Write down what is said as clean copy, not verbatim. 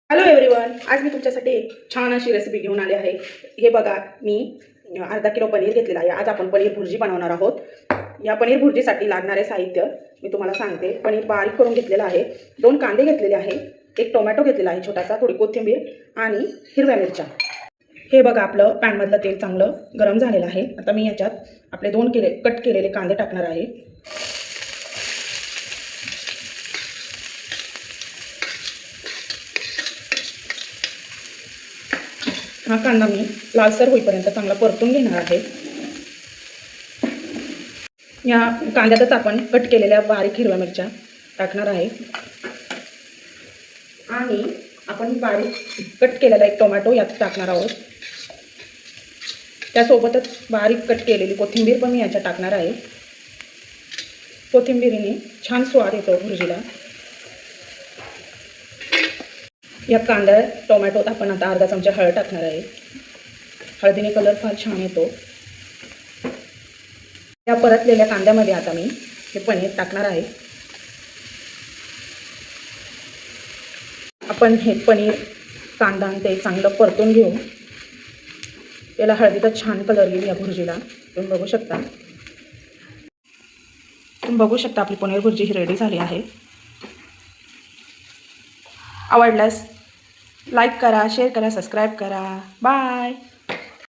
Hello everyone, आज मी तुमच्यासाठी एक छान अशी रेसिपी घेऊन आली आहे। हे बघा, मी अर्धा किलो पनीर घेतलेला आहे। आज आपण पनीर भुर्जी बनवणार आहोत। या पनीर भुर्जीसाठी लागणारे साहित्य मी तुम्हाला सांगते। पनीर बारीक करून घेतलेलं आहे, 2 कांदे घेतलेले आहे, 1 टोमॅटो घेतलेला आहे छोटासा, थोडी कोथिंबीर आणि हिरव्या मिरच्या। हे बघा, आपलं पॅनमधलं तेल चांगलं गरम झालेलं आहे। आता मी याच्यात आपले 2 कट केलेले कांदे टाकणार आहे। हा कांदा मी लालसर होईपर्यंत चांगला परतून घेणार आहे। या कांद्यातच आपण कट केलेल्या बारीक हिरव्या मिरच्या टाकणार आहे आणि आपण बारीक कट केलेला 1 टोमॅटो यात टाकणार आहोत। त्यासोबतच बारीक कट केलेली कोथिंबीर पण मी याच्यात टाकणार आहे। कोथिंबीरीने छान स्वाद येतो भुर्जीला। या कांदा टोमॅटोत आपण आता अर्धा चमचा हळद टाकणार आहे। हळदीने कलर फार छान येतो। या परतलेल्या कांद्यामध्ये आता मी हे पनीर टाकणार आहे। आपण हे पनीर कांदा ते चांगलं परतून घेऊ। याला हळदीचा छान कलर येईल या भुर्जीला। तुम्ही बघू शकता आपली पनीर भुर्जी ही रेडी झाली आहे। आवडल्यास लाईक करा, शेअर करा, सबस्क्राईब करा। बाय।